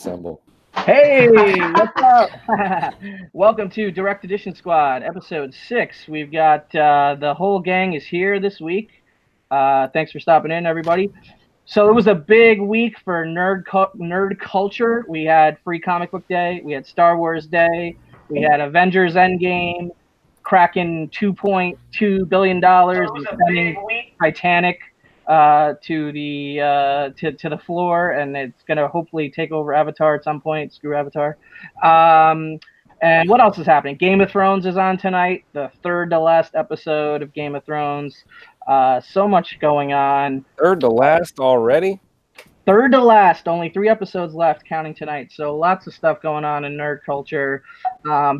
assemble. Hey, what's up? Welcome to Direct Edition Squad, episode 6. We've got the whole gang is here this week. Thanks for stopping in, everybody. So it was a big week for nerd culture. We had Free Comic Book Day, we had Star Wars Day, we had Avengers Endgame, cracking $2.2 billion, and sending Titanic to the floor, and it's gonna hopefully take over Avatar at some point. Screw Avatar. And what else is happening? Game of Thrones is on tonight, the third to last episode of Game of Thrones. So much going on. Third to last already? Third to last, only 3 episodes left, counting tonight. So lots of stuff going on in nerd culture.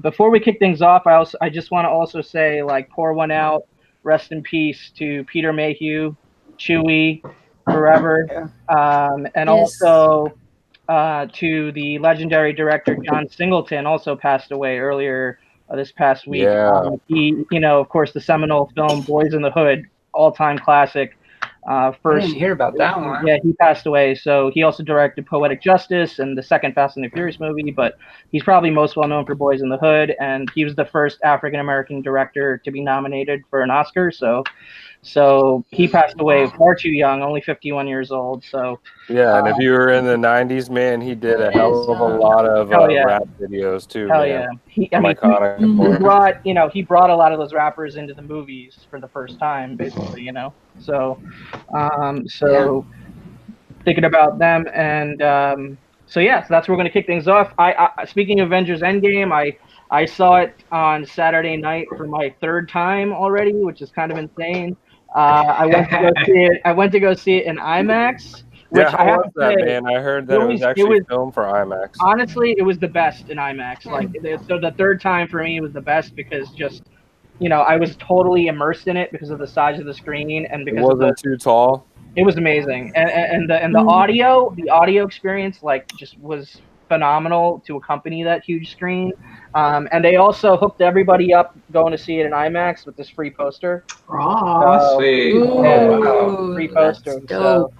Before we kick things off, I just want to also say, like, pour one out. Rest in peace to Peter Mayhew, Chewie, forever, and also to the legendary director John Singleton, also passed away earlier this past week. Yeah. He, of course, the seminal film Boys in the Hood, all-time classic. First, I didn't hear about that one. Yeah, he passed away. So he also directed Poetic Justice and the second Fast and the Furious movie, but he's probably most well known for Boys in the Hood, and he was the first African American director to be nominated for an Oscar. So he passed away far too young, only 51 years old. So yeah, and if you were in the 90s, man, he did a hell of a lot of rap videos too. Hell man. Yeah, he brought a lot of those rappers into the movies for the first time, basically. So thinking about them, and so that's where we're gonna kick things off. I speaking of Avengers Endgame, I saw it on Saturday night for my 3rd time already, which is kind of insane. I went to go see it in IMAX. Which how was that, man? I heard that it was actually filmed for IMAX. Honestly, it was the best in IMAX. So the 3rd time for me was the best because just, I was totally immersed in it because of the size of the screen and because it wasn't too tall. It was amazing, and the audio experience just was phenomenal to accompany that huge screen. And they also hooked everybody up going to see it in IMAX with this free poster. Oh, sweet! Free poster. So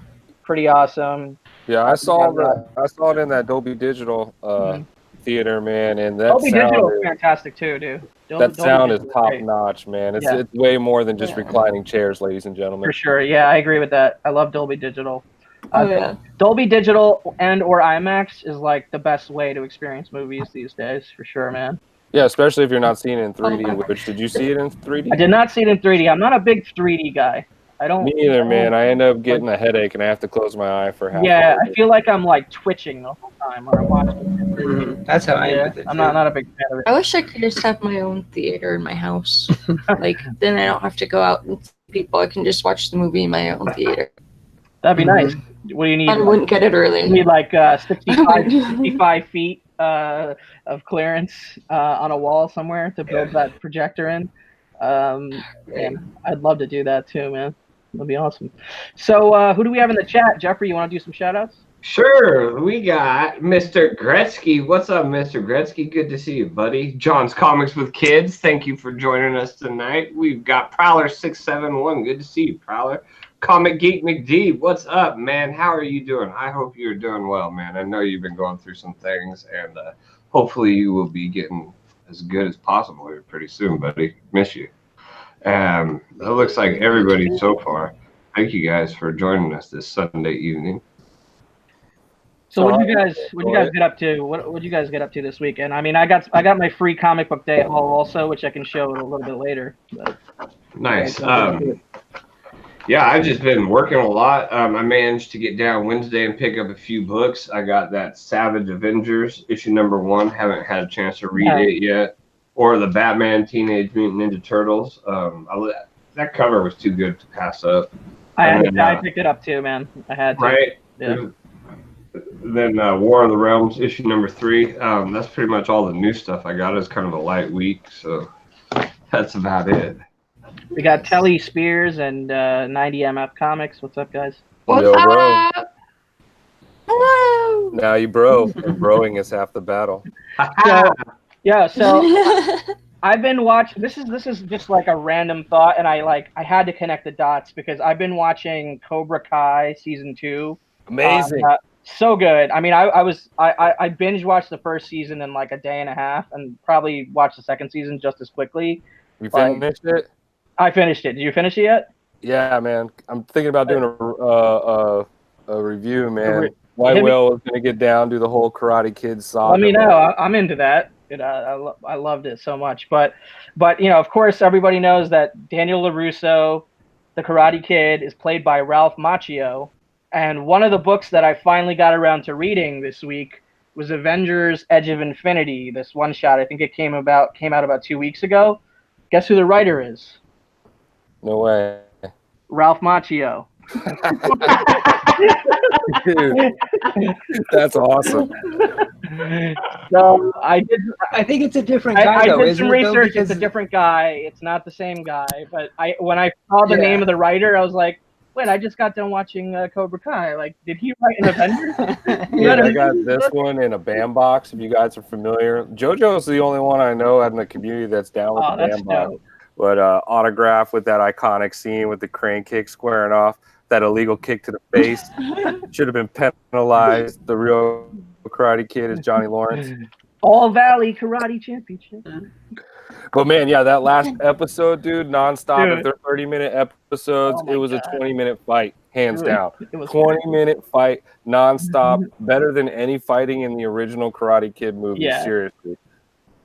pretty awesome. Yeah, I saw it in that Dolby Digital theater, man, and that Dolby Digital is fantastic too, dude. That sound is top notch, man. It's way more than just reclining chairs, ladies and gentlemen. For sure, yeah, I agree with that. I love Dolby Digital. Dolby Digital and or IMAX is like the best way to experience movies these days, for sure, man. Yeah, especially if you're not seeing it in 3D. Which did you see it in 3D? I did not see it in 3D. I'm not a big 3D guy. Me either, man. I end up getting a headache and I have to close my eye for half. Yeah, I feel like I'm like twitching the whole time when I'm watching it. That's how I am with it. I'm not a big fan of it. I wish I could just have my own theater in my house. Then I don't have to go out and see people. I can just watch the movie in my own theater. That'd be nice. What do you need? I wouldn't get it early. You need like 65 feet of clearance on a wall somewhere to build that projector in. And I'd love to do that too, man. That'd be awesome. So who do we have in the chat? Jeffrey, you want to do some shout outs? Sure. We got Mr. Gretzky. What's up, Mr. Gretzky? Good to see you, buddy. John's Comics with Kids. Thank you for joining us tonight. We've got Prowler671. Good to see you, Prowler. Comic Geek McD. What's up, man? How are you doing? I hope you're doing well, man. I know you've been going through some things, and hopefully you will be getting as good as possible here pretty soon, buddy. Miss you. That looks like everybody so far. Thank you guys for joining us this Sunday evening. So what you guys get up to? What you guys get up to this weekend? I mean, I got my free comic book day haul also, which I can show a little bit later. But, nice. Yeah, I've just been working a lot. I managed to get down Wednesday and pick up a few books. I got that Savage Avengers issue #1. Haven't had a chance to read it yet. Or the Batman Teenage Mutant Ninja Turtles. That cover was too good to pass up. I picked it up too, man. I had to. Right. Yeah. Then War of the Realms issue #3. That's pretty much all the new stuff I got. It's kind of a light week, so that's about it. We got Telly Spears and 90MF Comics. What's up, guys? What's up? Hello. Now you bro. Broing is half the battle. So I've been watching. This is just like a random thought, and I had to connect the dots because I've been watching Cobra Kai season 2. Amazing. So good. I mean, I binge watched the first season in like a day and a half, and probably watched the second season just as quickly. You finished it? I finished it. Did you finish it yet? Yeah, man. I'm thinking about doing a review, man. White Whale is gonna get down, do the whole Karate Kid saga. Let me know. I'm into that. I loved it so much. But of course, everybody knows that Daniel LaRusso, the Karate Kid, is played by Ralph Macchio. And one of the books that I finally got around to reading this week was Avengers: Edge of Infinity. This one shot, I think it came out about 2 weeks ago. Guess who the writer is? No way. Ralph Macchio. Dude, that's awesome. So I think it's a different guy. I did some research. It's a different guy. It's not the same guy. But when I saw the name of the writer, I was like, wait, I just got done watching Cobra Kai. Like, did he write an Avengers? Yeah, I got this one in a BAM box, if you guys are familiar. JoJo's the only one I know in the community that's down with the BAM box. But autograph with that iconic scene with the crane kick squaring off, that illegal kick to the face. Should have been penalized. The real Karate Kid is Johnny Lawrence. All Valley Karate Championship. But man, yeah, that last episode, dude, nonstop. If they're 30-minute episodes, it was a 20-minute fight, hands down. 20-minute fight, nonstop, better than any fighting in the original Karate Kid movie. Yeah. Seriously,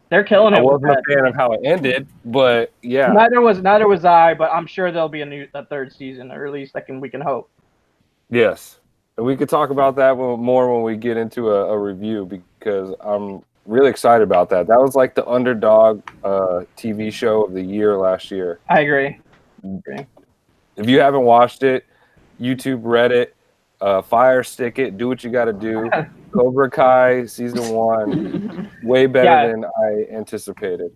they're killing it. I wasn't a fan of how it ended, but yeah, neither was I. But I'm sure there'll be a third season, or at least we can hope. Yes, and we could talk about that more when we get into a review, because I'm really excited about that. That was like the underdog TV show of the year last year. I agree. If you haven't watched it, YouTube, Reddit, Fire Stick it, do what you got to do. Cobra Kai season 1, way better than I anticipated.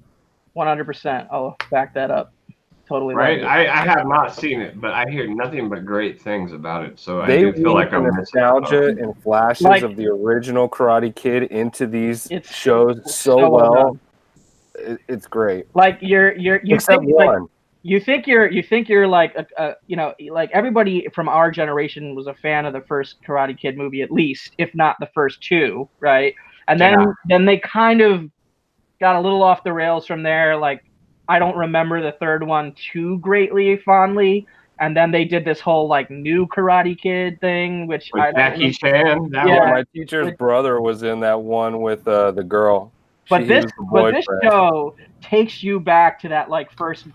100%. I'll back that up. Totally right. I have not seen it, but I hear nothing but great things about it. So I do feel like I'm nostalgia and flashes of the original Karate Kid into these shows so well. It's great. Like you think you're like like everybody from our generation was a fan of the first Karate Kid movie, at least, if not the first two, right? And then they kind of got a little off the rails from there. Like, I don't remember the third one too greatly fondly. And then they did this whole like new Karate Kid thing, which with Jackie Chan. My teacher's brother was in that one with the girl. But this show takes you back to that like first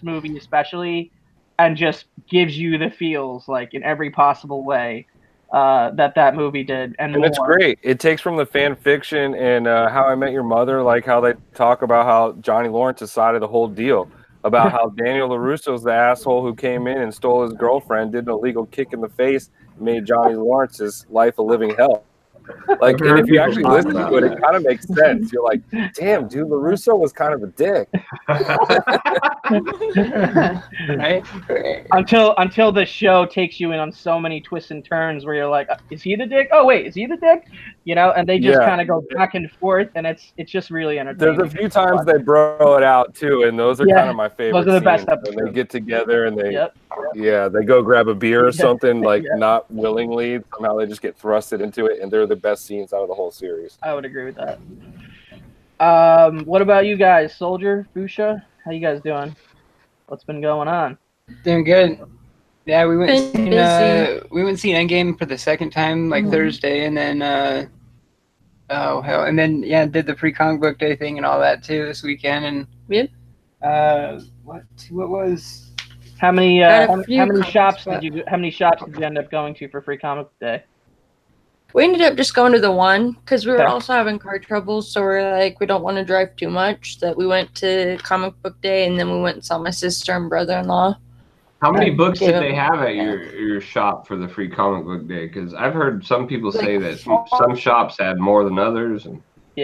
movie especially, and just gives you the feels like in every possible way that movie did, and it's great. It takes from the fan fiction and How I Met Your Mother, like how they talk about how Johnny Lawrence decided the whole deal, about how Daniel LaRusso's the asshole who came in and stole his girlfriend, did an illegal kick in the face, made Johnny Lawrence's life a living hell. Like, and if you actually listen to it, it kind of makes sense. You're like, damn, dude, LaRusso was kind of a dick. Right? Until the show takes you in on so many twists and turns where you're like, is he the dick? Oh wait, is he the dick? And they just kind of go back and forth, and it's just really entertaining. There's a few times they bro it out too, and those are kind of my favorite. Those are the best episodes. When they get together and they they go grab a beer or something, like not willingly. Somehow they just get thrusted into it, and they're the best scenes out of the whole series. I would agree with that. What about you guys, Soldier, Fuchsia? How you guys doing? What's been going on? Doing good. Yeah, we went and seen Endgame for the second time, like Thursday, and then did the free comic book day thing and all that too this weekend. And what was? How many shops did you end up going to for free comic book day? We ended up just going to the one because we were also having car troubles, so we're like, we don't want to drive too much. That we went to comic book day, and then we went and saw my sister and brother-in-law. How many books did they have at your shop for the free comic book day? Because I've heard some people say that some shops had more than others. And they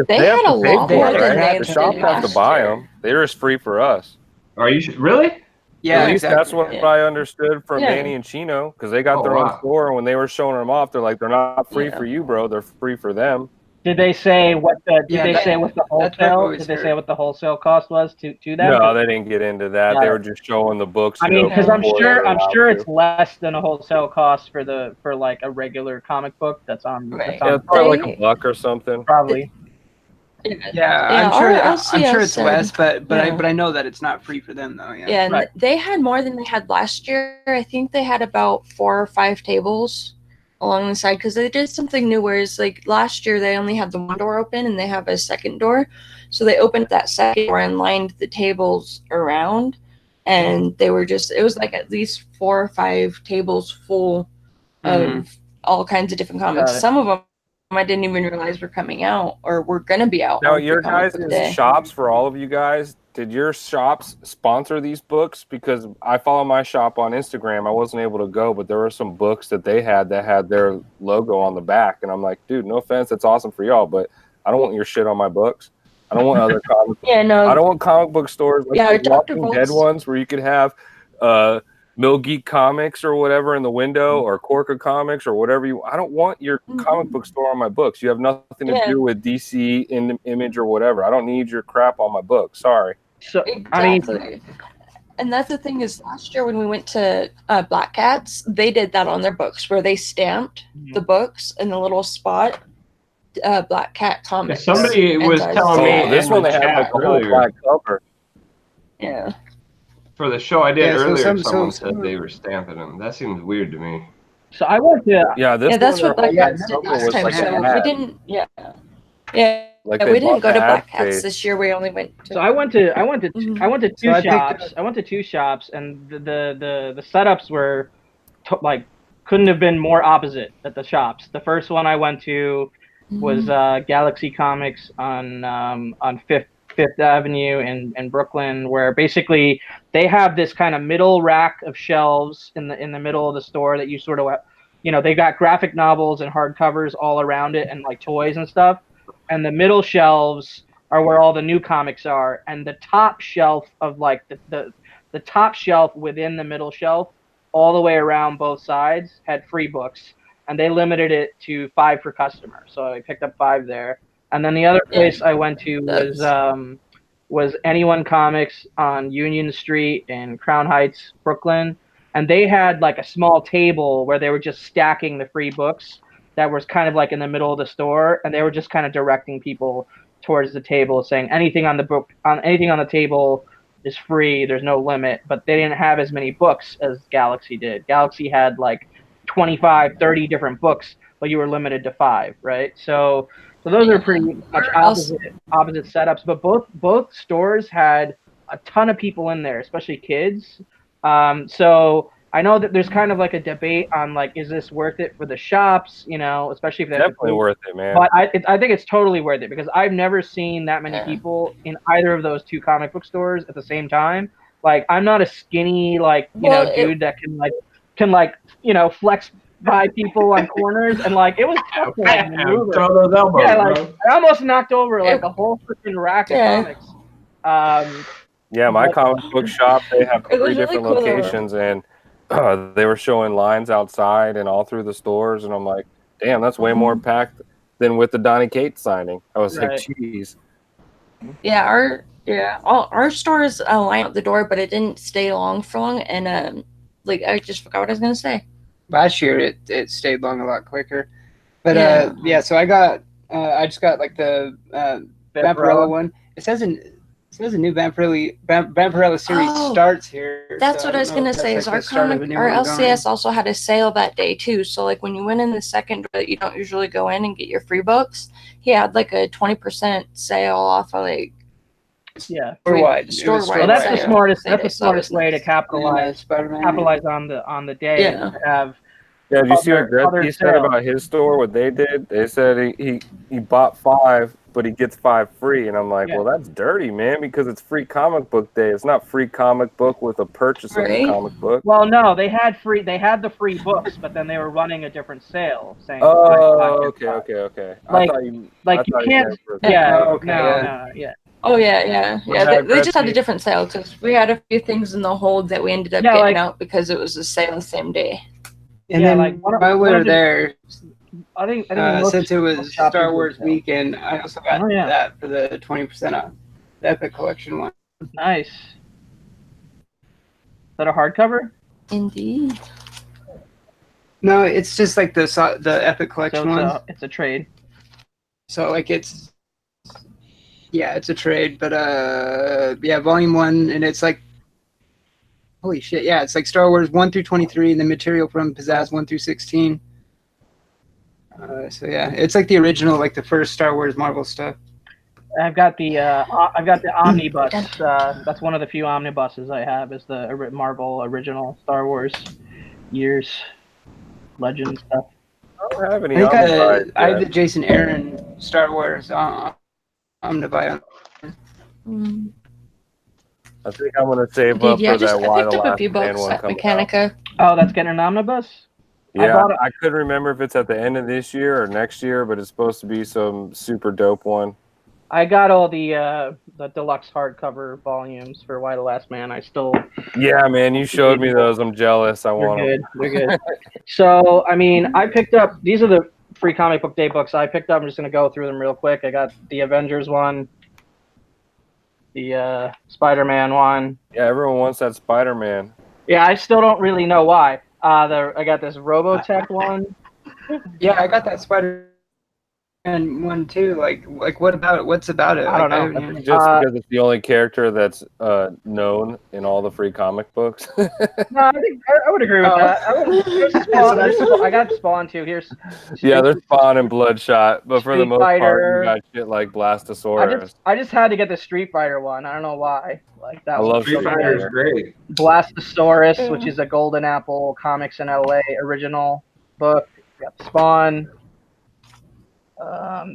had a lot more than the shop has to buy them. They're just free for us. Are you really? Yeah, at least that's what I understood from Danny and Chino, because they got their own store, and when they were showing them off, they're like, they're not free for you, bro. They're free for them. Did they say what the that's what I've wholesale? always Did they say heard. what the wholesale cost was to them? No, they didn't get into that. Got They it. were just showing the books. I mean, because I'm before they sure were allowed to. it's less than a wholesale cost for like a regular comic book that's on. Right. Yeah, it's probably like $1 or something. Probably. Yeah, I'm sure it's less, but I know that it's not free for them though. Yeah. Yeah, and Right. they had more than they had last year. I think they had about 4 or 5 tables along the side because they did something new. Whereas like last year they only had the one door open and they have a second door, so they opened that second door and lined the tables around, and they were just it was like at least 4 or 5 tables full of all kinds of different comics. Some of them I didn't even realize were coming out or were going to be out. Now, your guys' shops, for all of you guys, did your shops sponsor these books? Because I follow my shop on Instagram. I wasn't able to go, but there were some books that they had that had their logo on the back. And I'm like, dude, no offense, that's awesome for y'all, but I don't want your shit on my books. I don't want other comic Yeah, no. I don't want comic book stores like Yeah, the Walking Dead ones where you could have Mill Geek Comics or whatever in the window, or Corca Comics or whatever you. I don't want your comic book store on my books. You have nothing to do with DC Image or whatever. I don't need your crap on my book. Sorry. So exactly. I mean, and that's the thing is, last year when we went to Black Cats, they did that on their books where they stamped the books in the little spot. Black Cat Comics. Somebody was telling me this one they had like a whole black cover. Yeah. For the show I did earlier, someone said they were stamping them. That seems weird to me. So I went to that's what Black Cats did last time. So we didn't we didn't go to Black Cats this year. We only went to. So I went to two shops. I went to 2 shops, and the setups were couldn't have been more opposite at the shops. The first one I went to was Galaxy Comics on Fifth Avenue in Brooklyn, where basically they have this kind of middle rack of shelves in the middle of the store that you sort of, they got graphic novels and hardcovers all around it and like toys and stuff. And the middle shelves are where all the new comics are. And the top shelf of like the top shelf within the middle shelf, all the way around both sides, had free books. And they limited it to 5 per customer. So I picked up 5 there. And then the other place I went to was Anyone Comics on Union Street in Crown Heights, Brooklyn. And they had like a small table where they were just stacking the free books that was kind of like in the middle of the store. And they were just kind of directing people towards the table, saying anything on the table is free. There's no limit. But they didn't have as many books as Galaxy did. Galaxy had like 25, 30 different books, but you were limited to 5, right? So those are pretty much opposite setups, but both stores had a ton of people in there, especially kids. So I know that there's kind of like a debate on like, is this worth it for the shops? Especially if they're definitely worth it, man. But I think it's totally worth it because I've never seen that many people in either of those 2 comic book stores at the same time. Like, I'm not a skinny dude that can flex by people on corners, and like it was tough to maneuver. I almost knocked over like a whole freaking rack of comics. My comic book shop, they have 3 different locations, and they were showing lines outside and all through the stores, and I'm like, damn, that's way more packed than with the Donny Cates signing. I was like, geez. Yeah, our stores line up the door, but it didn't stay long for long, and I just forgot what I was gonna say. Last year it stayed long a lot quicker, but so I just got like the Vampirella one. It says a new Vampirella series starts here. That's what I was gonna say. Is our LCS also had a sale that day too? So like when you went in the second door that you don't usually go in and get your free books, he had like a 20% sale off of like. Yeah. Store-wide. Well, that's the smartest. That's the smartest way to capitalize on the day. Yeah. To have. Yeah. Did you see what Gretzky said about his store? What they did? They said he bought 5, but he gets 5 free, and I'm like, well, that's dirty, man, because it's free comic book day. It's not free comic book with a purchase of the comic book. Well, no, they had the free books, but then they were running a different sale saying. Oh, okay. Like you can't. Yeah. Oh yeah. They just had a different sale because we had a few things in the hold that we ended up getting out because it was a sale the same day. And then while we were there, I think most, since it was shops Star are Wars good. weekend, I also got that for the 20% off. The Epic Collection one. Nice. Is that a hardcover? Indeed. No, it's just like the Epic Collection one. It's a trade. So like it's a trade, but Volume 1, and it's like holy shit, yeah, it's like Star Wars 1 through 23, and the material from Pizzazz 1 through 16. So yeah, it's like the original, like the first Star Wars Marvel stuff. I've got the omnibus. That's one of the few omnibuses I have. Is the Marvel original Star Wars years legend stuff. I don't have any. I have the Jason Aaron Star Wars omnibus. I think I'm gonna save Indeed, up yeah, for that I Why picked the up a Last few Man books one at comes out. Mechanica. Oh, that's getting an omnibus? Yeah, I couldn't remember if it's at the end of this year or next year, but it's supposed to be some super dope one. I got all the deluxe hardcover volumes for Why the Last Man. I still. Yeah, man, you showed me those. I'm jealous. I want them. They're good. So, I mean, I picked up. These are the free comic book day books I picked up. I'm just gonna go through them real quick. I got the Avengers one, the Spider-Man one. Yeah, everyone wants that Spider-Man. Yeah, I still don't really know why. I got this Robotech one. Yeah, I got that Spider-Man one too. Like what about it? What's about it? I don't know. Just because it's the only character that's known in all the free comic books. No, I think I would agree with that. I got Spawn too. Here's there's Spawn and Bloodshot, but for the most part, you got shit like Blastosaurus. I just had to get the Street Fighter one. I don't know why. Like that. I love Street Fighter is great. Blastosaurus, which is a Golden Apple Comics in LA original book. Got Spawn.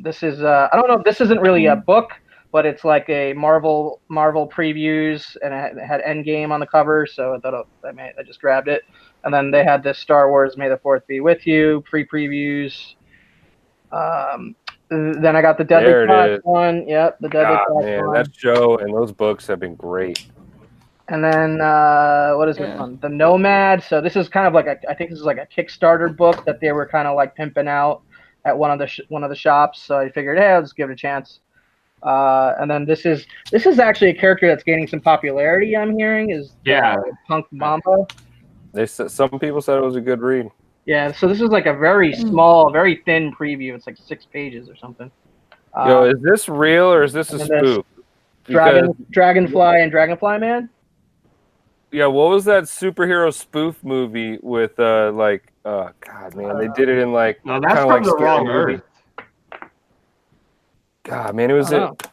This is I don't know. This isn't really a book, but it's like a Marvel previews, and it had Endgame on the cover, so I thought I just grabbed it. And then they had this Star Wars May the 4th Be With You previews. Then I got the Deadly Class one. Yep, the Deadly Class one. That show and those books have been great. And then what is this one? The Nomad. So this is kind of like I think this is like a Kickstarter book that they were kind of like pimping out at one of the shops. So I figured, hey, I'll just give it a chance. And then this is actually a character that's gaining some popularity. I'm hearing is Punk Mamba. Some people said it was a good read. Yeah, so this is like a very small, very thin preview. It's like 6 pages or something. Yo, is this real or is this a spoof? Dragonfly and Dragonfly Man? Yeah, what was that superhero spoof movie with God man, they did it in like no, that's from the wrong Earth. God, man, it was it.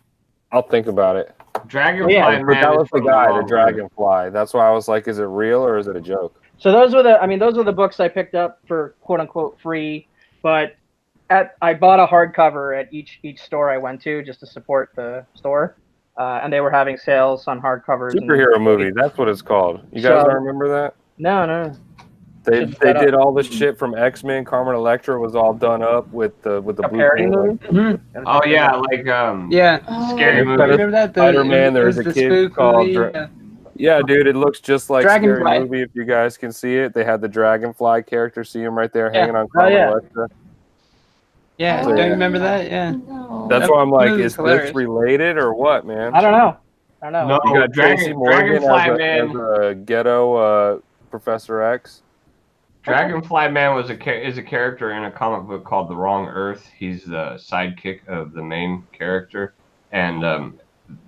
I'll think about it. Dragonfly Man. But that was the guy, the Dragonfly. That's why I was like, is it real or is it a joke? So those were the books I picked up for quote unquote free, but I bought a hardcover at each store I went to just to support the store. And they were having sales on hardcovers. Superhero movie, that's what it's called. You guys don't remember that? No. They did all this shit from X-Men. Carmen Electra was all done up with the blue movie. Mm-hmm. Oh yeah, like scary movie. Remember that? Spider-Man. There was a kid called. Yeah, dude, it looks just like Dragonfly. Scary Movie. If you guys can see it, they had the Dragonfly character. See him right there, hanging on Carmen Electra. Yeah, don't you remember that? Yeah. No. That's why I'm like, is hilarious. this related or what, man? I don't know. No, you got Tracy Morgan Dragonfly as a ghetto Professor X. Dragonfly Man is a character in a comic book called The Wrong Earth. He's the sidekick of the main character, and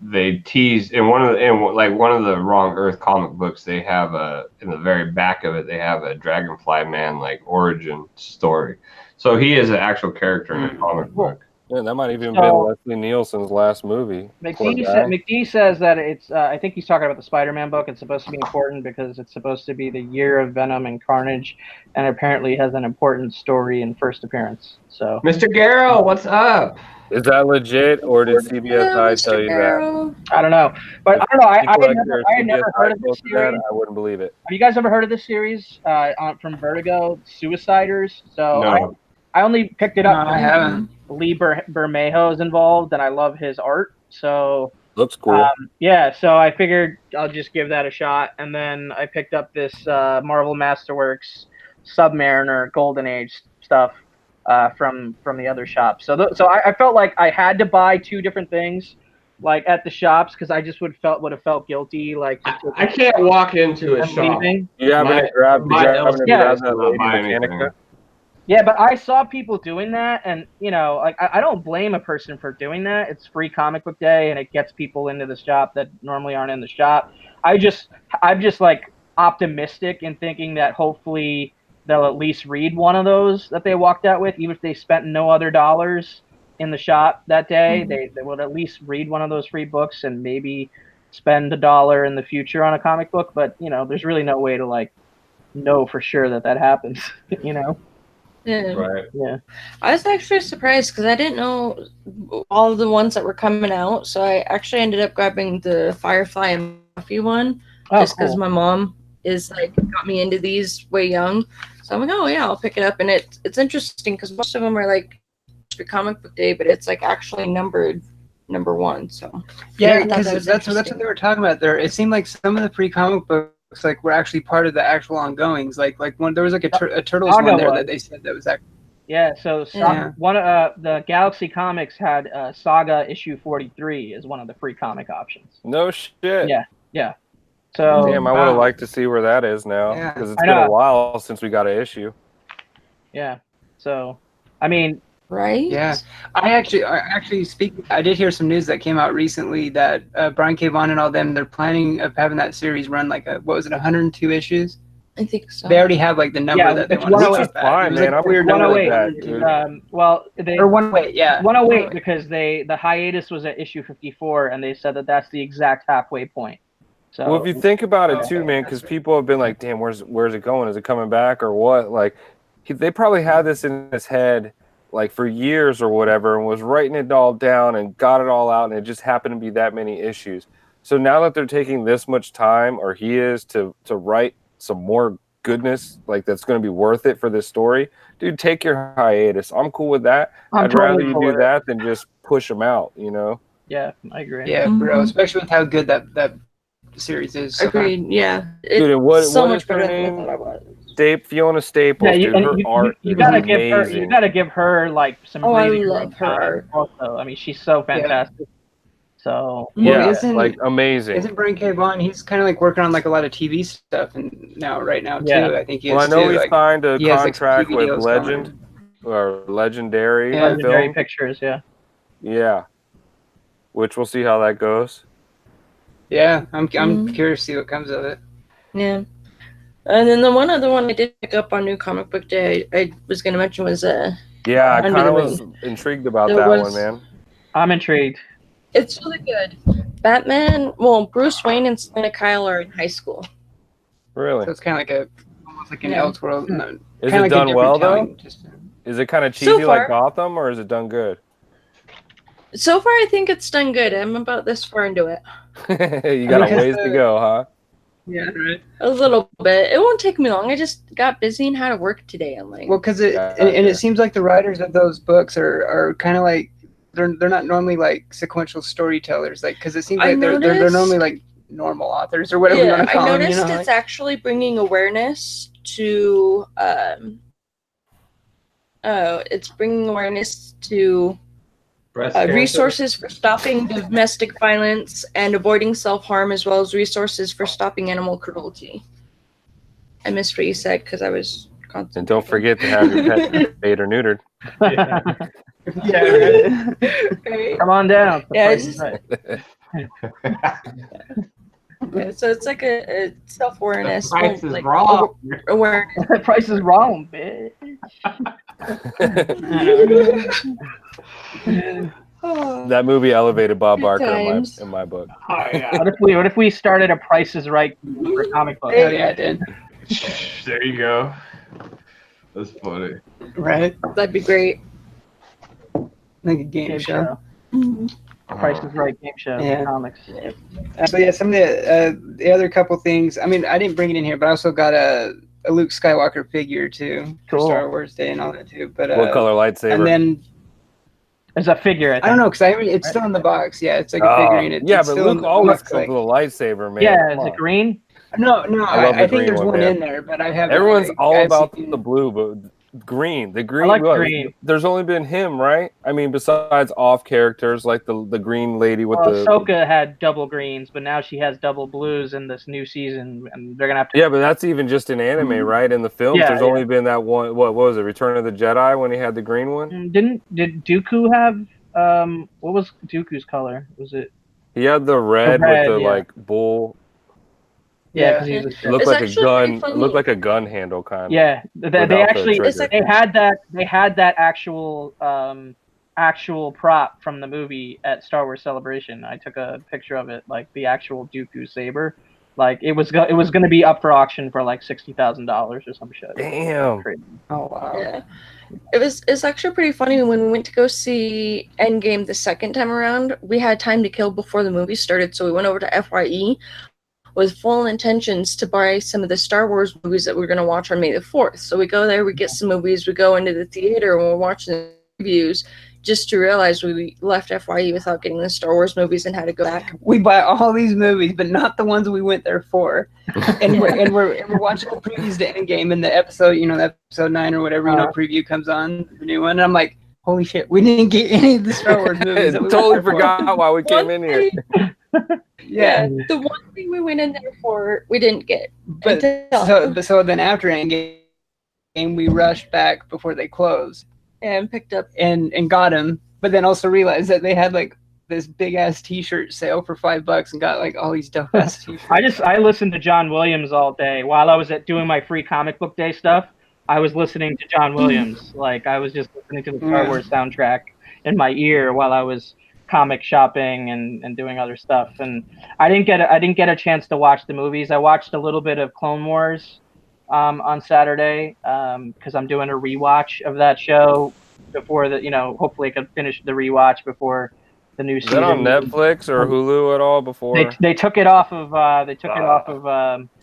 they tease in one of the Wrong Earth comic books. They have in the very back of it, they have a Dragonfly Man like origin story. So he is an actual character in a comic book. Yeah, that might even been Leslie Nielsen's last movie. McD says that it's. I think he's talking about the Spider-Man book. It's supposed to be important because it's supposed to be the year of Venom and Carnage, and apparently has an important story and first appearance. So, Mr. Garrow, what's up? Is that legit, or did CBSI tell you that? I don't know, but I don't know. I had never heard of this series. I wouldn't believe it. Have you guys ever heard of this series from Vertigo, Suiciders? So no. I only picked it up. No, I haven't. Lee Bermejo is involved, and I love his art. So looks cool. So I figured I'll just give that a shot. And then I picked up this Marvel Masterworks Submariner Golden Age stuff. from the other shops. So I felt like I had to buy 2 different things, like at the shops, because I just would have felt guilty, like I can't walk into a shop. leaving. You having to grab Yeah. that lady Mechanica? Yeah, but I saw people doing that, and like I don't blame a person for doing that. It's free comic book day, and it gets people into the shop that normally aren't in the shop. I'm just like optimistic in thinking that hopefully they'll at least read one of those that they walked out with, even if they spent no other dollars in the shop that day. They would at least read one of those free books and maybe spend $1 in the future on a comic book. But there's really no way to like know for sure that happens. Yeah. Right. Yeah. I was actually surprised because I didn't know all of the ones that were coming out. So I actually ended up grabbing the Firefly and Buffy one just because my mom is like got me into these way young. So I'm like, oh yeah, I'll pick it up. And it's interesting because most of them are like for comic book day, but it's like actually numbered number 1. So yeah, because that's what they were talking about there. It seemed like some of the free comic books like were actually part of the actual ongoings. Like one, there was like a Turtles one there that they said that was actually. Yeah, so one the Galaxy Comics had Saga issue 43 as one of the free comic options. No shit. Yeah. So damn, I would have liked to see where that is now because it's been a while since we got an issue. Yeah. So, I mean. Right. Yeah. I actually speaking. I did hear some news that came out recently that Brian K. Vaughan and all them, they're planning of having that series run like 102 issues. I think so. They already have like the number that they want to Which is fine, man. I'm weird 108. Well, or 108, yeah. 108 because the hiatus was at issue 54, and they said that's the exact halfway point. So, well, if you think about it too, man, because people have been like, "Damn, where's it going? Is it coming back or what?" Like, they probably had this in his head like for years or whatever, and was writing it all down and got it all out, and it just happened to be that many issues. So now that they're taking this much time, or he is, to write some more goodness, like that's going to be worth it for this story, dude, take your hiatus. I'm cool with that. I'd rather you do that than just push them out, Yeah, I agree. Yeah, bro, especially with how good that series is. So agreed. Yeah, dude, and what so what much is her better name? than I thought it was. Fiona Staples, Yeah, dude, her art you is gotta amazing. You gotta give her like some. Oh, I breathing love room her time art. also. I mean, she's so fantastic. So Yeah, like amazing. Isn't Brian K. Vaughan? He's kind of like working on like a lot of TV stuff and right now too. Yeah. I think he is. Well, I know too. he Like, signed a he has, like, contract TV with deals Legend or Legendary Legendary Film. Pictures, yeah. Yeah, which we'll see how that goes. Yeah, I'm curious to see what comes of it. Yeah. And then the one other one I did pick up on New Comic Book Day I was going to mention was Yeah, I Under kind the of was Moon. intrigued about There that was- one, man. I'm intrigued. It's really good. Batman, well, Bruce Wayne and Selena Kyle are in high school. Really? So it's kind of like almost like an Yeah. Elseworld. No, Is kinda it like a done different well though? town, just- Is it kind of So cheesy like far- Gotham, or is it done good? So far, I think it's done good. I'm about this far into it. You got a Because ways to go, huh? Yeah, right. A little bit. It won't take me long. I just got busy and had to work today. I'm like, Well, because Yeah, and it seems like the writers of those books are kind of like they're not normally like sequential storytellers, like because it seems I like they're noticed- normally like normal authors or whatever you want to call I them. noticed You know, it's actually bringing awareness to it's bringing awareness to Breast cancer? resources for stopping domestic violence and avoiding self-harm, as well as resources for stopping animal cruelty. I missed what you said because I was concentrating. And don't forget to have your pet spayed or neutered. Right? Come on down. Yeah, The it's price is right. Yeah, so it's like a self-awareness. Price is like, wrong. Awareness. The price is wrong, bitch. That movie elevated Bob Good Barker times. in my book. Oh, yeah. What if we started a Price is Right for comic book? Oh, yeah, it did. There you go. That's funny. Right, That'd be great. like a game show. Price is Right game show. Yeah. Comics. So yeah, some of the other couple things. I mean, I didn't bring it in here, but I also got a Luke Skywalker figure too for Cool. Star Wars Day and all that too. But What color lightsaber? and then There's a figure. I don't know because it's still in the box. Yeah, it's like a figurine. It's yeah, it's but still in Luke the always box, comes with a lightsaber, man. Yeah, Come is it on. green? No, I love the I think green there's one, one man. in there, but I haven't. Everyone's like, all I've about seen- the blue, but Green. The green. I like well, green. There's only been him, right? I mean, besides off characters like the green lady with the. Ahsoka had double greens, but now she has double blues in this new season, and they're gonna have to. Yeah, but that's even just in anime, right? In the films, there's only been that one. What was it? Return of the Jedi when he had the green one. Did Dooku have what was Dooku's color? Was it? He had the red with the like bull. Yeah, because he was. It looked like a gun. It looked like a gun handle kind of. Yeah, they actually they had that actual prop from the movie at Star Wars Celebration. I took a picture of it, like the actual Dooku saber. Like it was going to be up for auction for like $60,000 or some shit. Damn. Oh wow. Yeah. It's actually pretty funny when we went to go see Endgame the second time around. We had time to kill before the movie started, so we went over to FYE with full intentions to buy some of the Star Wars movies that we were going to watch on May the 4th. So we go there, we get some movies, we go into the theater, and we're watching the reviews, just to realize we left FYE without getting the Star Wars movies and had to go back. We buy all these movies, but not the ones we went there for. And we're watching the previews to Endgame, and the episode, the episode 9 or whatever, preview comes on, the new one, and I'm like, holy shit, we didn't get any of the Star Wars movies. That we totally forgot why we came in here. Yeah, the one thing we went in there for, we didn't get. But so then after Endgame, we rushed back before they closed. And picked up and got them, but then also realized that they had like this big ass T-shirt sale for $5 and got like all these dope ass T-shirts. I listened to John Williams all day while I was doing my free comic book day stuff. I was listening to John Williams, like I was just listening to the Star Wars soundtrack in my ear while I was comic shopping and doing other stuff. And I didn't get a chance to watch the movies. I watched a little bit of Clone Wars on Saturday because I'm doing a rewatch of that show before hopefully I can finish the rewatch before the new season. Is that on Netflix or Hulu at all before? They took it off of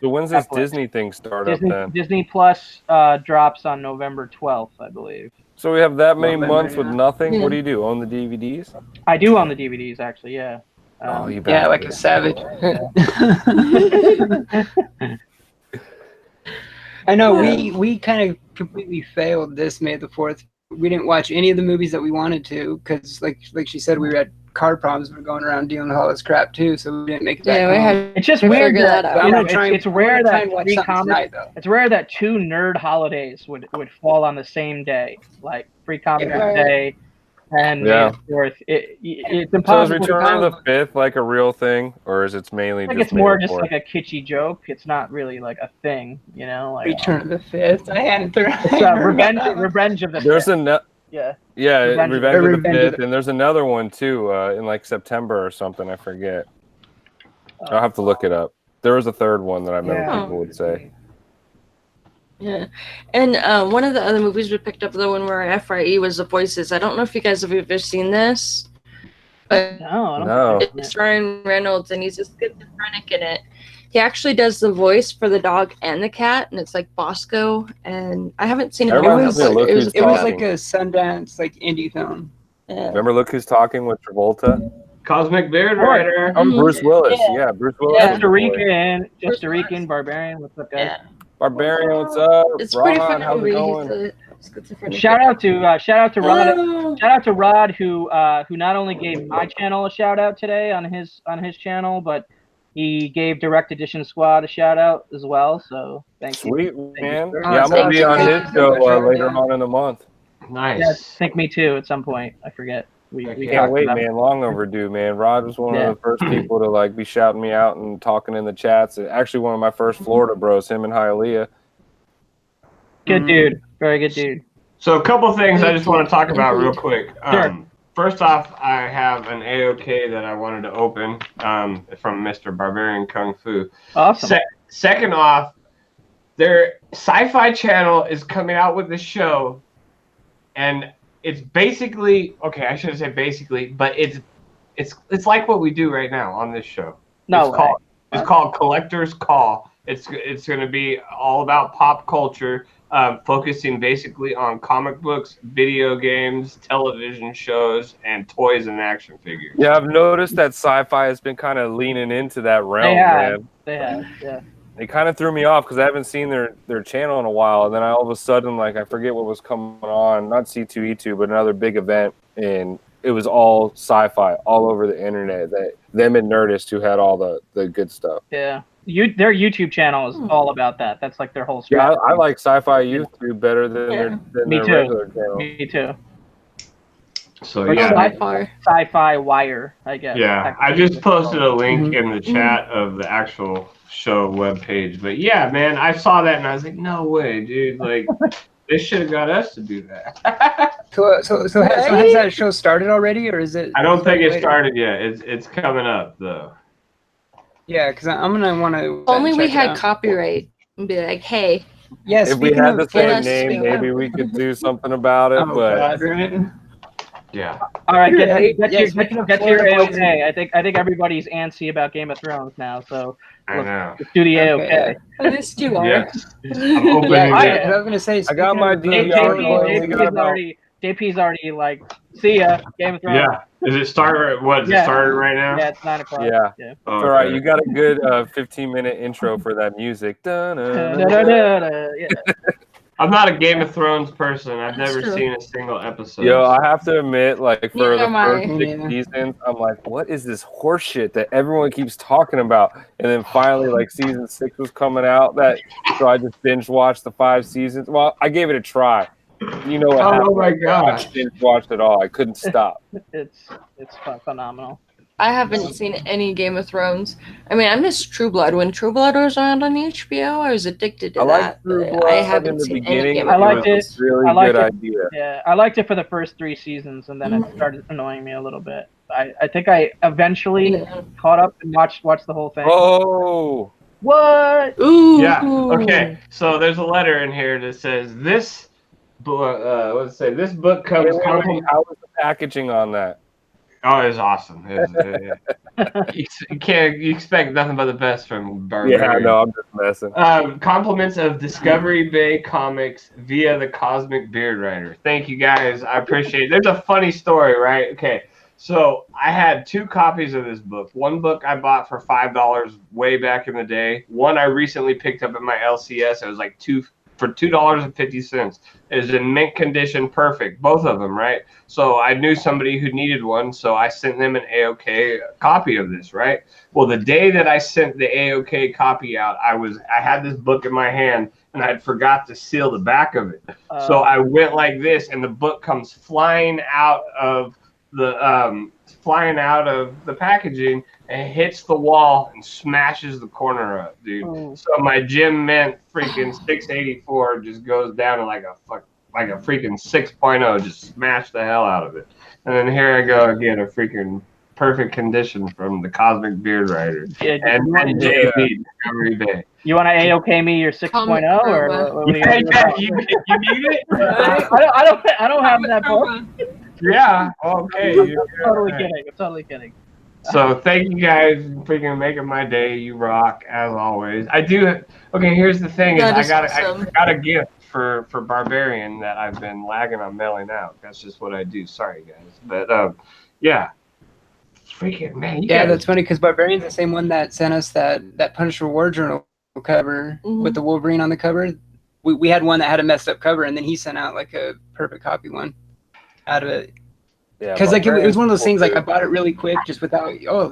So when's this Netflix. Disney thing start up then? Disney Plus drops on November 12th, I believe. So we have that many months with nothing. Yeah. What do you do? Own the DVDs? I do own the DVDs actually, yeah. You yeah, like a savage. I know we kind of completely failed this May the 4th. We didn't watch any of the movies that we wanted to because, like she said, we had car problems. We're going around dealing with all this crap too, so we didn't make it back home. It's just weird that it's rare that it's rare that 2 nerd holidays would fall on the same day, like Free Comic Book Day and May the 4th. It's impossible. So is Return of the 5th like a real thing, or is it mainly just? It's more just like a kitschy joke. It's not really like a thing, Like Return of the 5th. I hadn't Revenge of the 5th. There's Revenge of the 5th, and there's another one too in like September or something. I forget. I'll have to look it up. There was a third one that I remember people would say. Yeah, and one of the other movies we picked up, the one where FRE was The Voices. I don't know if you guys have ever seen this, but no. It's Ryan Reynolds, and he's a schizophrenic in it. He actually does the voice for the dog and the cat, and it's like Bosco. And I haven't seen it. It was like a Sundance, like indie film. Yeah. Remember, Look Who's Talking with Travolta. Cosmic Beard Rider. I'm Bruce Willis. Yeah, Bruce Willis. Costa Rican Barbarian. What's up, guys? Yeah. Barbarian, what's up? It's Ron, pretty funny. how's it going? Shout out to Rod. Shout out to Rod who not only gave my channel a shout out today on his channel, but he gave Direct Edition Squad a shout out as well. So thank you. Sweet man. Yeah, I'm gonna be on his show later on in the month. Nice. Yeah, I think me too. At some point, I forget. We can't wait, man. Long overdue, man. Rod was one of the first people to like be shouting me out and talking in the chats. Actually, one of my first Florida bros, him and Hialeah. Good dude. Very good dude. So a couple things I just want to talk about real quick. Sure. First off, I have an AOK that I wanted to open from Mr. Barbarian Kung Fu. Awesome. Second off, their Sci-Fi Channel is coming out with a show, and it's basically I shouldn't say basically, but it's like what we do right now on this show. It's called Collector's Call. It's going to be all about pop culture, focusing basically on comic books, video games, television shows, and toys and action figures. Yeah, I've noticed that Sci-Fi has been kind of leaning into that realm, man. They have, yeah. It kind of threw me off because I haven't seen their channel in a while, and then all of a sudden, like I forget what was coming on, not C2E2, but another big event, and it was all sci-fi all over the internet. That them and Nerdist who had all the good stuff. Yeah, their YouTube channel is all about that. That's like their whole strategy. Yeah, I like Sci-Fi YouTube better than Me their too. regular channel. Me too. So Or yeah, Sci-Fi Wire, I guess. yeah. I just posted a link in the chat of the actual show webpage. But yeah, man, I saw that and I was like, no way, dude. Like, they should have got us to do that. So has that show started already, or is it? I don't think it started yet. It's coming up though. Yeah, because I'm gonna want to. Only we had copyright and be like, hey. Yeah, if we had the same us, name, maybe we could do something about it. But God, right? Yeah. All right, get to your Florida AOK. I think everybody's antsy about Game of Thrones now, so I know. let's do the AOK. I missed you, Yes. I'm opening I was gonna say. I got my JP's already like, see ya, Game of Thrones. Yeah. Is it started? What? Is it started right now? Yeah, it's 9 o'clock. Yeah. Yeah. Oh, all right, okay. you got a good 15-minute intro for that music. Yeah. I'm not a Game of Thrones person. I've That's never true. seen a single episode. Yo, I have to admit, like for Neither the am I. first 6 seasons, I'm like, what is this horse shit that everyone keeps talking about? And then finally, like season 6 was coming out, so I just binge watched the 5 seasons. Well, I gave it a try. You know what happened? Oh my gosh. I binge watched it all. I couldn't stop. It's phenomenal. I haven't seen any Game of Thrones. I mean, I missed True Blood. When True Blood was on HBO, I was addicted to I that. liked True but Blood I in haven't the seen any beginning. Game I of liked Thrones. It was a really I liked good it. idea. Yeah, I liked it for the first 3 seasons, and then it started annoying me a little bit. I think I eventually caught up and watched the whole thing. Oh, What? Ooh. Yeah. Okay. So there's a letter in here that says this book. Let's say this book comes. how was the packaging on that? Oh, it's awesome. You expect nothing but the best from Barbarian. Yeah, no, I'm just messing. Compliments of Discovery Bay Comics via the Cosmic Beard Writer. Thank you guys. I appreciate it. There's a funny story, right? Okay. So I had 2 copies of this book. One book I bought for $5 way back in the day. One I recently picked up at my LCS. It was like $2.50. It is in mint condition, perfect. Both of them, right? So I knew somebody who needed one, so I sent them an AOK copy of this, right? Well, the day that I sent the AOK copy out, I had this book in my hand and I'd forgot to seal the back of it. So I went like this, and the book comes flying out of the packaging and hits the wall and smashes the corner up, dude. So my Gym Mint freaking 684 just goes down to like a freaking 6.0, just smash the hell out of it. And then here I go again, a freaking perfect condition from the Cosmic Beard Writer and JB Discovery Bay. You want to AOK me your 6.0 or what do you You need it? I don't have that book. Yeah. Okay. I'm totally kidding. So thank you guys for freaking making my day. You rock as always. I do. Okay. Here's the thing: I got a gift for Barbarian that I've been lagging on mailing out. That's just what I do. Sorry guys, but yeah. Freaking man. Yeah, that's funny because Barbarian's the same one that sent us that Punisher War Journal cover with the Wolverine on the cover. We had one that had a messed up cover, and then he sent out like a perfect copy one out of it. Yeah, because like it was one of those things. Like I bought it really quick, just without we were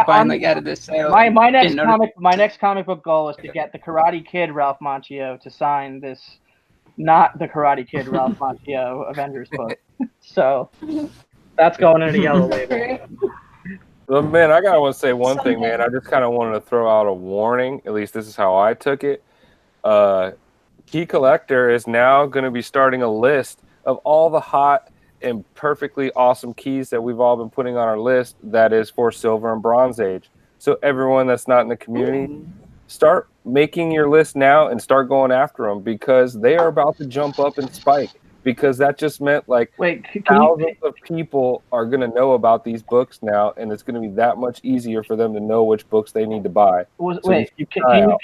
buying like out of this sale. My next comic book goal is to get the Karate Kid Ralph Macchio to sign this, not the Karate Kid Ralph Macchio Avengers book. So that's going into the yellow label. Well, man, I gotta want to say one thing, man. I just kind of wanted to throw out a warning. At least this is how I took it. Key Collector is now going to be starting a list of all the hot and perfectly awesome keys that we've all been putting on our list that is for Silver and Bronze Age. So everyone that's not in the community, start making your list now and start going after them because they are about to jump up and spike. Because that just meant like thousands of people are going to know about these books now, and it's going to be that much easier for them to know which books they need to buy. Can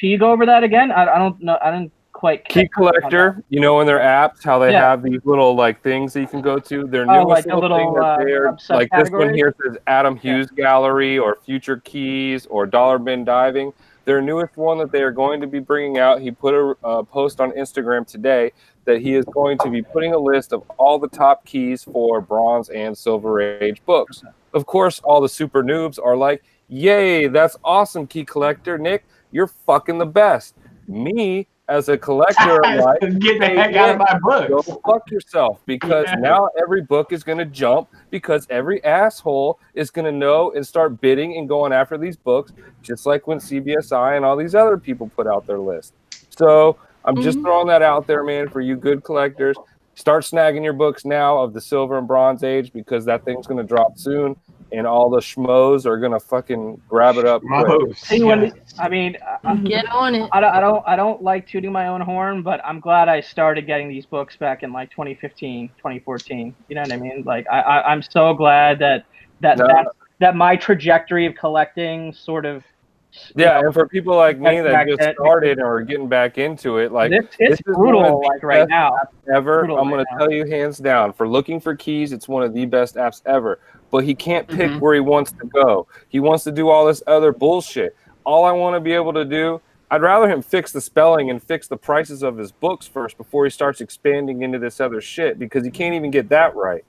you go over that again? I don't know. I didn't quite. Key Collector, in their apps, how they have these little like things that you can go to. Their newest little thing that they're like this one here says Adam Hughes Gallery or Future Keys or Dollar Bin Diving. Their newest one that they are going to be bringing out, he put a post on Instagram today that he is going to be putting a list of all the top keys for Bronze and Silver Age books. Of course, all the super noobs are like, yay, that's awesome, key collector. Nick, you're fucking the best. Me, as a collector, I'm like, get the hey, heck out of Nick, my go books. fuck yourself, because now every book is going to jump, because every asshole is going to know and start bidding and going after these books, just like when CBSI and all these other people put out their list. So I'm just throwing that out there, man, for you good collectors. Start snagging your books now of the Silver and Bronze Age, because that thing's going to drop soon, and all the schmoes are going to fucking grab it up quick. See, when I mean, Get on it. I don't like tooting my own horn, but I'm glad I started getting these books back in like 2015, 2014. You know what I mean? Like I'm so glad that my trajectory of collecting sort of. Yeah, and for people like me that just started or are getting back into it, like it's brutal, like right now. Ever, I'm going to tell you hands down, for looking for keys, it's one of the best apps ever. But he can't pick where he wants to go. He wants to do all this other bullshit. All I want to be able to do, I'd rather him fix the spelling and fix the prices of his books first before he starts expanding into this other shit, because he can't even get that right.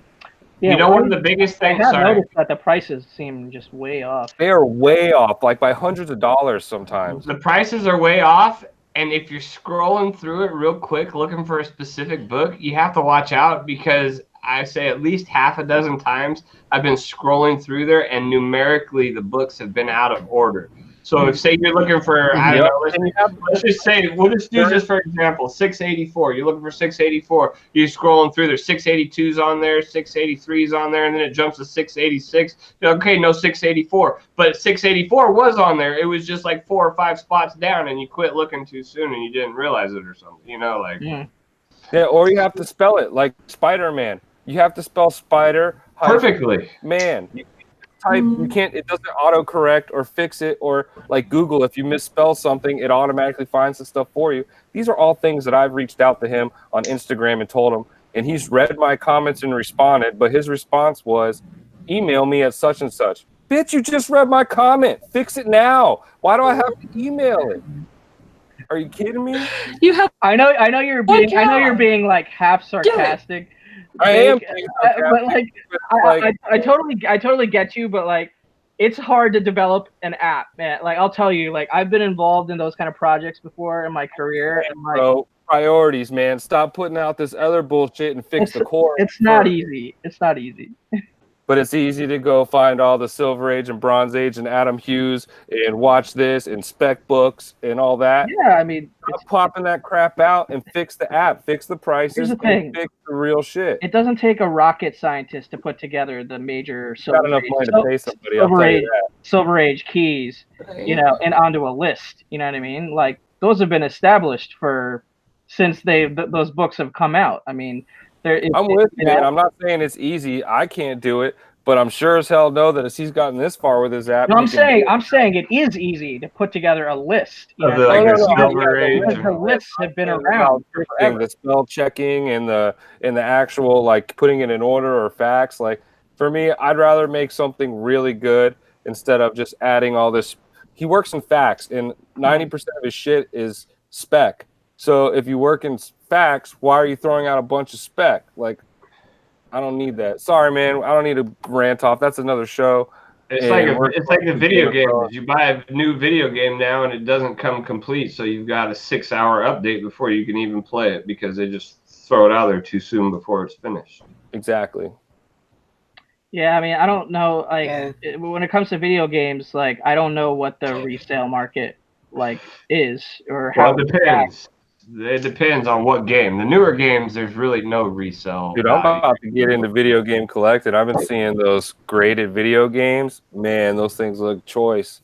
Yeah, you know, one of the biggest things. I have noticed that the prices seem just way off. They are way off, like by hundreds of dollars sometimes. The prices are way off, and if you're scrolling through it real quick looking for a specific book, you have to watch out, because I say at least half a dozen times I've been scrolling through there, and numerically the books have been out of order. So if, say, you're looking for, I don't know, let's just say, we'll just do this for example, 684. You're looking for 684. You're scrolling through, there's 682s on there, 683s on there, and then it jumps to 686. Okay, no 684. But 684 was on there. It was just like 4 or 5 spots down, and you quit looking too soon, and you didn't realize it or something. You know, like. Yeah, or you have to spell it like Spider-Man. You have to spell spider perfectly. Man. You can't, it doesn't autocorrect or fix it, or like Google, if you misspell something, it automatically finds the stuff for you. These are all things that I've reached out to him on Instagram and told him, and he's read my comments and responded, but his response was, email me at such and such. Bitch, you just read my comment. Fix it now. Why do I have to email it? Are you kidding me? You have. I know you're being. I know you're being like half sarcastic. I am, but like, I totally get you, but like, it's hard to develop an app, man. Like, I'll tell you, like, I've been involved in those kind of projects before in my career, and like, bro, priorities, man. Stop putting out this other bullshit and fix the core. It's not easy. It's not easy. But it's easy to go find all the Silver Age and Bronze Age and Adam Hughes and watch this and spec books and all that. Yeah, I mean, stop popping that crap out and fix the app, fix the prices, here's the thing. And fix the real shit. It doesn't take a rocket scientist to put together the major Silver Age keys, you know, and onto a list. You know what I mean? Like, those have been established since those books have come out. I mean. I'm with you, man. I'm not saying it's easy. I can't do it, but I'm sure as hell know that as he's gotten this far with his app. No, I'm saying it is easy to put together a list. The lists have been around forever. The spell checking and the actual like putting it in order or facts. Like for me, I'd rather make something really good instead of just adding all this. He works in facts, and 90% of his shit is spec. So if you work in facts, why are you throwing out a bunch of spec? Like, I don't need that. Sorry, man. I don't need to rant off. That's another show. It's like the video games. You buy a new video game now, and it doesn't come complete, so you've got a 6-hour update before you can even play it because they just throw it out there too soon before it's finished. Exactly. Yeah, I mean, I don't know. Like, when it comes to video games, like, I don't know what the resale market like is or how. Well, it depends. It depends on what game. The newer games, there's really no resale. Dude, I'm about to get into video game collected. I've been seeing those graded video games. Man, those things look choice.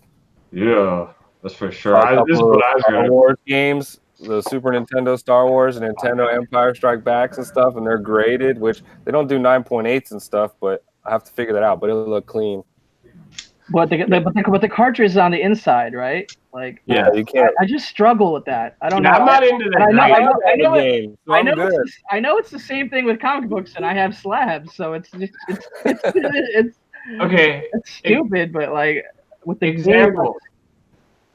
Yeah, that's for sure. This is what I was Star Wars games, the Super Nintendo Star Wars and Nintendo Empire Strike Backs and stuff, and they're graded, which they don't do 9.8s and stuff, but I have to figure that out. But it'll look clean. But the cartridge is on the inside, right? Like, yeah, you can't. I just struggle with that. I don't know. I'm not into that. I know it's the same thing with comic books, and I have slabs, so it's okay. It's stupid, but like with the example.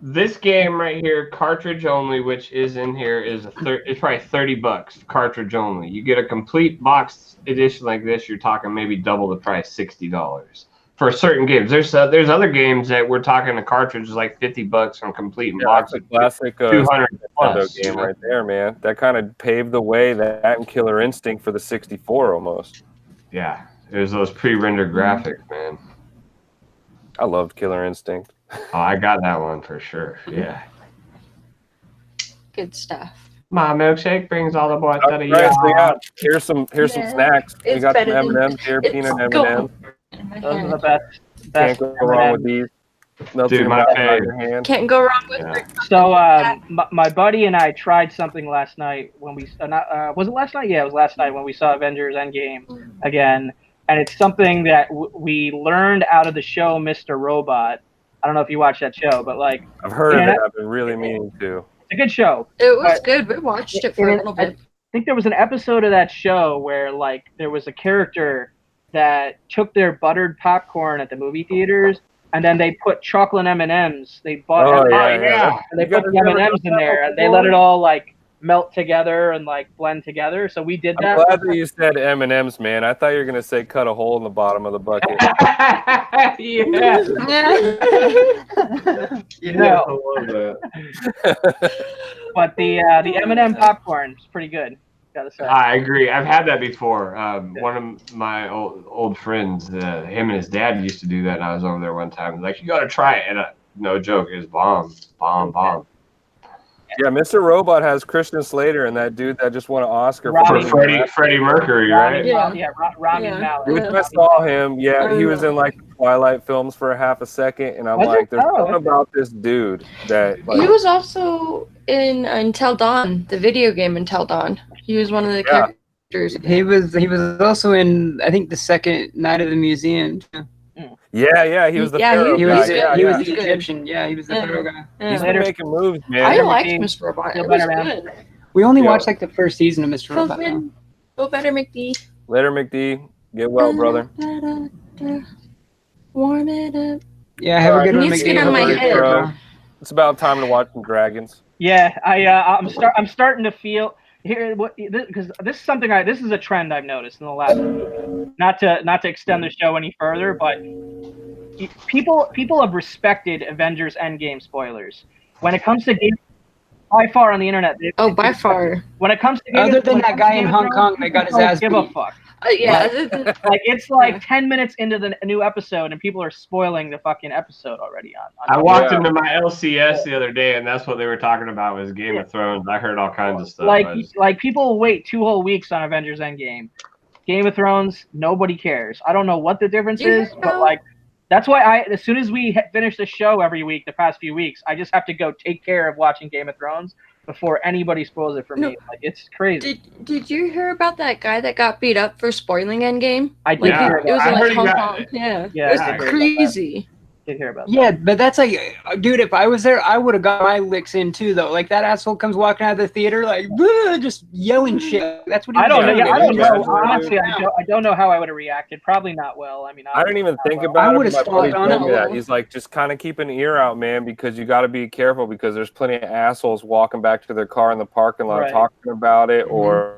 This game right here, cartridge only, which is in here, is it's probably $30 cartridge only. You get a complete box edition like this, you're talking maybe double the price, $60 for certain games. There's other games that we're talking a cartridge is like $50 from complete and box. That's a classic 200 Nintendo plus game right there, man. That kind of paved the way, that and Killer Instinct for the 64 almost. Yeah, there's those pre-rendered graphics, man. I loved Killer Instinct. Oh, I got that one for sure. Yeah. Good stuff. My milkshake brings all the boys to the Right, so yard. here's some Yeah, snacks. We it's got some better than- M&Ms here, it's peanut M&Ms. going in my Those are hand. the best. Can't go wrong with these. Melting Dude, my them out fave. of your hand. Can't go wrong with Yeah. it. So my buddy and I tried something last night when we was it last night? Yeah, it was last night when we saw Avengers Endgame again, and it's something that we learned out of the show Mr. Robot. I don't know if you watched that show, but like I've heard of Yeah. it. I've been really meaning to. it's a good show. It was But- good. We watched it for a little bit. I think there was an episode of that show where like there was a character that took their buttered popcorn at the movie theaters and then they put chocolate M&Ms. They bought Oh, M&Ms, yeah. and they You put guys the never M&Ms done in that there and they before? let it all like melt together and like blend together. So we did I'm that. glad that you said M&M's, man. I thought you were gonna say cut a hole in the bottom of the bucket. Yeah. No. I love that. But the M&M popcorn is pretty good. Gotta say. I agree. I've had that before. One of my old friends, him and his dad used to do that, and I was over there one time. Like, you got to try it, and no joke, it's bomb. Yeah, Mr. Robot has Christian Slater and that dude that just won an Oscar Robbie. for Freddie Mercury, right? Rami Yeah. Malek. Which I saw him. Yeah, he was in like the Twilight films for a half a second, and I'm Was like, it? there's Oh, something okay. about this dude that like, He was also in Until Dawn, the video game Until Dawn. He was one of the Yeah. characters. He was also in, I think, the second Night of the Museum. yeah, he was the Yeah, Pharaoh He guy. was yeah, he yeah. was the He's good. Egyptian. Yeah, he was the Yeah. Pharaoh guy. He's Yeah. been Later. making moves, man. I Later, liked McGee. Mr. Robot. Feel It was better, man. good. We only Yeah. watched like the first season of Mr. Feel Robot. better, though. feel better, McD. Later, McD. Get well, brother. Warm it up. Yeah, have a Alright, good one, needs to McGee. get on Hope my you head. care, bro. It's about time to watch some dragons. Yeah, I'm starting to feel here because this is something this is a trend I've noticed in the last not to extend the show any further, but people have respected Avengers Endgame spoilers. When it comes to games, by far on the internet. Oh, by far. When it comes to Other than when it that comes guy to in Game of Hong Thrones, Kong that got his people don't ass give a beat. fuck. Yeah. Like it's like 10 minutes into the new episode and people are spoiling the fucking episode already on I walked Yeah. into my LCS the other day, and that's what they were talking about was Game of Thrones. I heard all kinds of stuff. like people wait 2 whole weeks on Avengers Endgame. Game of Thrones, nobody cares. I don't know what the difference You is, but know- like that's why as soon as we finish the show every week, the past few weeks, I just have to go take care of watching Game of Thrones before anybody spoils it for No. me. Like it's crazy. Did you hear about that guy that got beat up for spoiling Endgame? I did Like, hear it was about I in heard like he Hong got- Kong. Yeah. Yeah, It was I heard about crazy. did hear about Yeah, but that's like, dude, if I was there, I would have got my licks in too, though. Like, that asshole comes walking out of the theater, like, just yelling shit. That's what he I don't know. was Yeah, doing. I don't know. Imagine, Honestly, I don't know how I would have reacted. Probably not well. I mean, I didn't even think well. about I it. would've but my buddy stomped on told me it. that. He's like, just kind of keep an ear out, man, because you got to be careful because there's plenty of assholes walking back to their car in the parking lot Right. talking about it, or.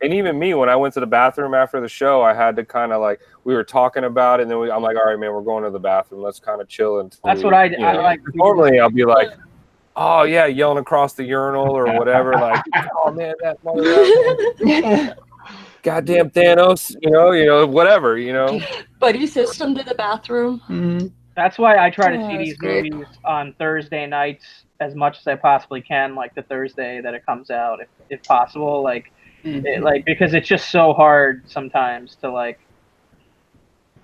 And even me, when I went to the bathroom after the show, I had to kind of like we were talking about it, and then I'm like, all right, man, we're going to the bathroom. Let's kind of chill. Until That's what I did. you know. like. Normally, I'll be like, oh yeah, yelling across the urinal or whatever, like, oh man, that mother, goddamn Thanos, you know, whatever, you know. Buddy system to the bathroom. Mhm. That's why I try to Oh, see that's these great. movies on Thursday nights as much as I possibly can, like the Thursday that it comes out, if possible. Like, because it's just so hard sometimes to like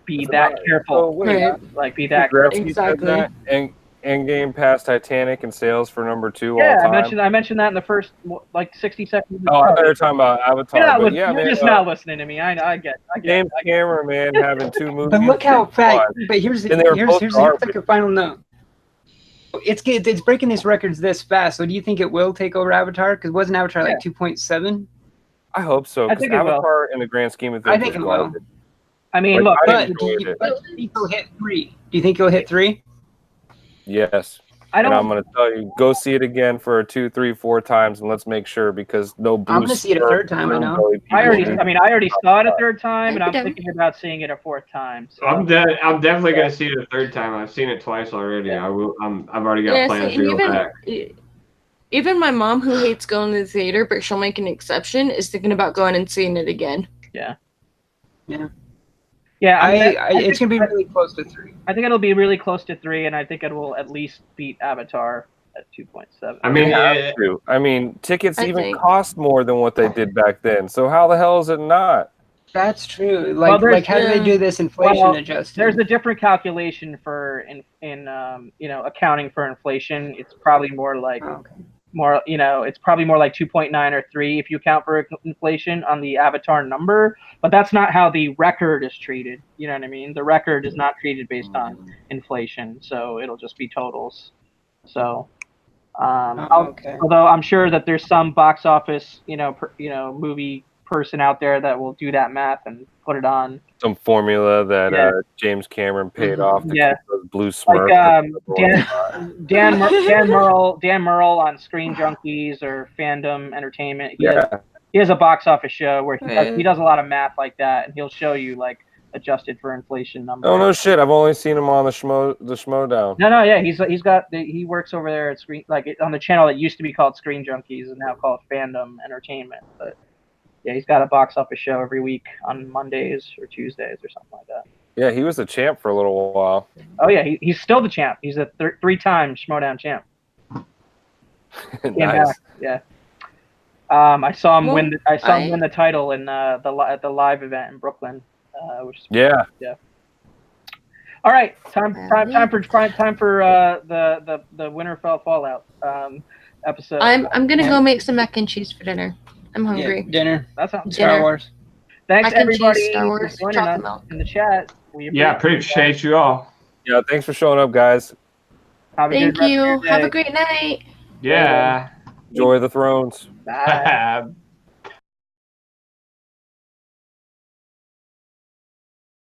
be that careful. So, wait, Right. Like, be that. Gretzky said Exactly. that, and Endgame passed Titanic in sales for number 2 Yeah, all time. I mentioned that in the first like 60 seconds. Oh, I thought you were talking about Avatar. You're, not But listening, yeah, you're man, just not listening to me. I get. James Cameron, man, having 2 movies. But look how fast. Fun. But here's And they were both here's garbage. like a final note. It's breaking these records this fast. So do you think it will take over Avatar? Because wasn't Avatar like 2.7? I hope so. I Because think it will. Avatar, in the grand scheme of things, I think is it will. garbage. I mean, Like, look. I But do enjoyed you it. think it'll hit 3? Do you think it'll hit 3? Yes. I And I'm don't. going to tell you, go see it again for 2, 3, 4 times, and let's make sure because no blue. I'm gonna see it a third time. I know. I already saw it a third time, and I'm Okay. thinking about seeing it a fourth time. So. I'm definitely gonna see it a third time. I've seen it twice already. Yeah. I will. I've already got plans to go back. Even my mom, who hates going to the theater, but she'll make an exception, is thinking about going and seeing it again. Yeah. Yeah. Yeah. It's gonna be really close to 3. I think it'll be really close to 3, and I think it will at least beat Avatar at 2.7. I mean, I mean, tickets I even think. cost more than what they did back then. So how the hell is it not? That's true. Well, Like how do they do this inflation adjusting? There's a different calculation for accounting for inflation. It's probably more like it's probably more like 2.9 or 3 if you account for inflation on the Avatar number. But that's not how the record is treated. You know what I mean? The record is not treated based on inflation, so it'll just be totals. So. Although I'm sure that there's some box office, movie person out there that will do that math and put it on Some formula that James Cameron paid off to keep those blue Smurfs. Like Dan Murrell on Screen Junkies or Fandom Entertainment. He has a box office show where he does a lot of math like that, and he'll show you like adjusted for inflation numbers. Oh no shit! I've only seen him on the Schmodown. No, yeah, he works over there at Screen, like on the channel that used to be called Screen Junkies and now called Fandom Entertainment. But yeah, he's got a box office show every week on Mondays or Tuesdays or something like that. Yeah, he was the champ for a little while. Oh yeah, he's still the champ. He's a 3-time Schmodown champ. Nice. Yeah. I saw him win. I saw him win the title in at the live event in Brooklyn. Which is yeah. All right, time for the Winterfell Fallout episode. I'm gonna go make some mac and cheese for dinner. I'm hungry. Yeah, dinner. That sounds Star Wars. Thanks mac and everybody cheese, Star Wars, for joining us in the chat. Appreciate you all. Yeah, thanks for showing up, guys. Thank you. Have a great night. Yeah. Enjoy the thrones. Bye.